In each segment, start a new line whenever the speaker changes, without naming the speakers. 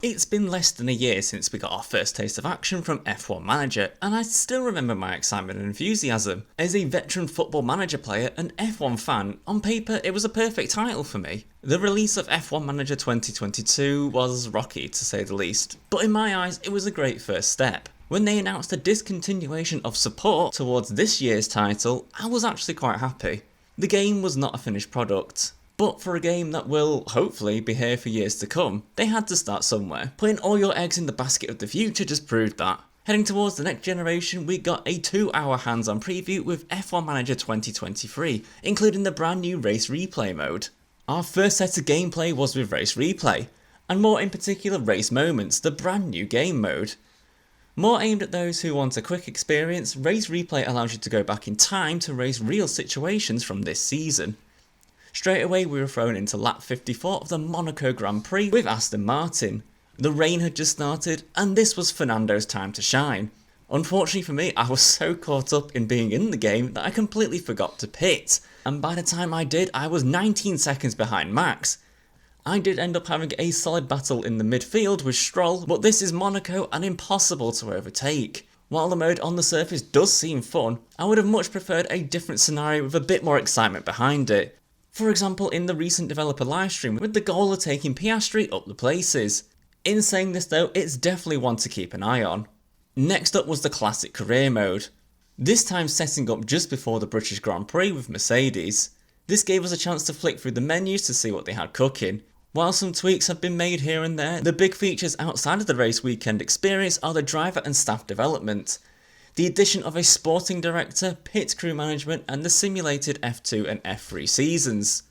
It's been less than a year since we got our first taste of action from F1 Manager, and I still remember my excitement and enthusiasm. As a veteran football manager player and F1 fan, on paper it was a perfect title for me. The release of F1 Manager 2022 was rocky to say the least, but in my eyes it was a great first step. When they announced a discontinuation of support towards this year's title, I was actually quite happy. The game was not a finished product. But for a game that will, hopefully, be here for years to come, they had to start somewhere. Putting all your eggs in the basket of the future just proved that. Heading towards the next generation, we got a 2-hour hands-on preview with F1 Manager 2023, including the brand new Race Replay mode. Our first set of gameplay was with Race Replay, and more in particular Race Moments, the brand new game mode. More aimed at those who want a quick experience, Race Replay allows you to go back in time to race real situations from this season. Straight away we were thrown into lap 54 of the Monaco Grand Prix with Aston Martin. The rain had just started and this was Fernando's time to shine. Unfortunately for me, I was so caught up in being in the game that I completely forgot to pit, and by the time I did I was 19 seconds behind Max. I did end up having a solid battle in the midfield with Stroll, but this is Monaco and impossible to overtake. While the mode on the surface does seem fun, I would have much preferred a different scenario with a bit more excitement behind it. For example, in the recent developer livestream with the goal of taking Piastri up the places. In saying this though, it's definitely one to keep an eye on. Next up was the classic career mode. This time setting up just before the British Grand Prix with Mercedes. This gave us a chance to flick through the menus to see what they had cooking. While some tweaks have been made here and there, the big features outside of the race weekend experience are the driver and staff development. The addition of a sporting director, pit crew management and the simulated F2 and F3 seasons.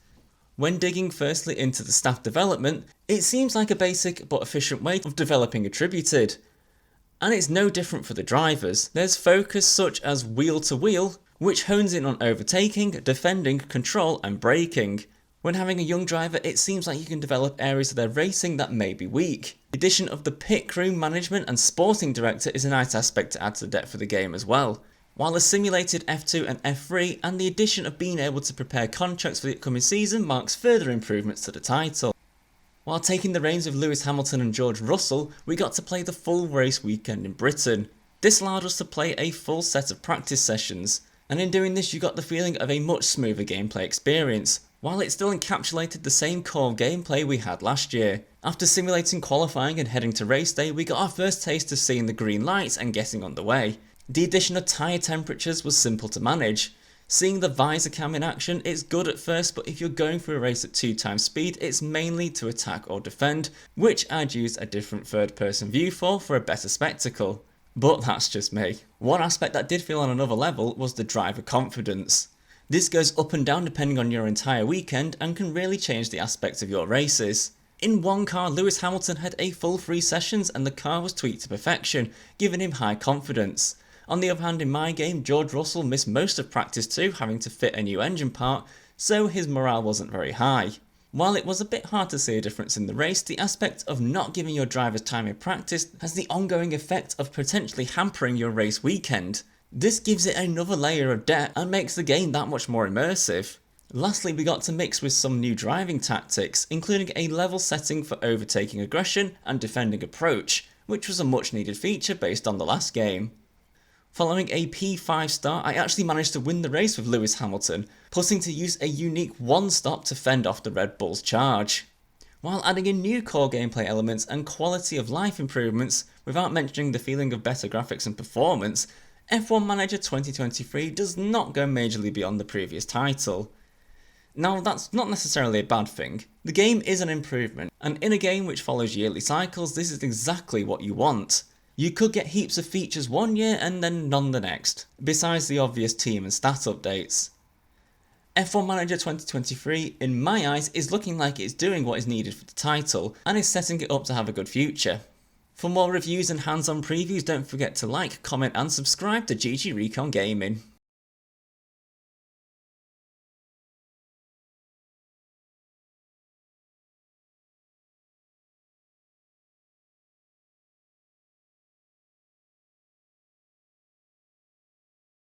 When digging firstly into the staff development, it seems like a basic but efficient way of developing attributed. And it's no different for the drivers. There's focus such as wheel to wheel, which hones in on overtaking, defending, control and braking. When having a young driver, it seems like you can develop areas of their racing that may be weak. The addition of the pit crew management and sporting director is a nice aspect to add to the depth of the game as well. While the simulated F2 and F3 and the addition of being able to prepare contracts for the upcoming season marks further improvements to the title. While taking the reins of Lewis Hamilton and George Russell, we got to play the full race weekend in Britain. This allowed us to play a full set of practice sessions, and in doing this you got the feeling of a much smoother gameplay experience, while it still encapsulated the same core gameplay we had last year. After simulating qualifying and heading to race day, we got our first taste of seeing the green lights and getting on the way. The addition of tyre temperatures was simple to manage. Seeing the visor cam in action, it's good at first, but if you're going for a race at 2 times speed, it's mainly to attack or defend, which I'd use a different third person view for a better spectacle. But that's just me. One aspect that did feel on another level was the driver confidence. This goes up and down depending on your entire weekend and can really change the aspects of your races. In one car, Lewis Hamilton had a full 3 sessions and the car was tweaked to perfection, giving him high confidence. On the other hand, in my game, George Russell missed most of practice too, having to fit a new engine part, so his morale wasn't very high. While it was a bit hard to see a difference in the race, the aspect of not giving your drivers time in practice has the ongoing effect of potentially hampering your race weekend. This gives it another layer of depth and makes the game that much more immersive. Lastly, we got to mix with some new driving tactics, including a level setting for overtaking aggression and defending approach, which was a much needed feature based on the last game. Following a P5 start, I actually managed to win the race with Lewis Hamilton, putting to use a unique one stop to fend off the Red Bull's charge. While adding in new core gameplay elements and quality of life improvements, without mentioning the feeling of better graphics and performance, F1 Manager 2023 does not go majorly beyond the previous title. Now that's not necessarily a bad thing. The game is an improvement, and in a game which follows yearly cycles, this is exactly what you want. You could get heaps of features one year and then none the next, besides the obvious team and stat updates. F1 Manager 2023, in my eyes, is looking like it's doing what is needed for the title, and is setting it up to have a good future. For more reviews and hands-on previews, don't forget to like, comment and subscribe to GG Recon Gaming.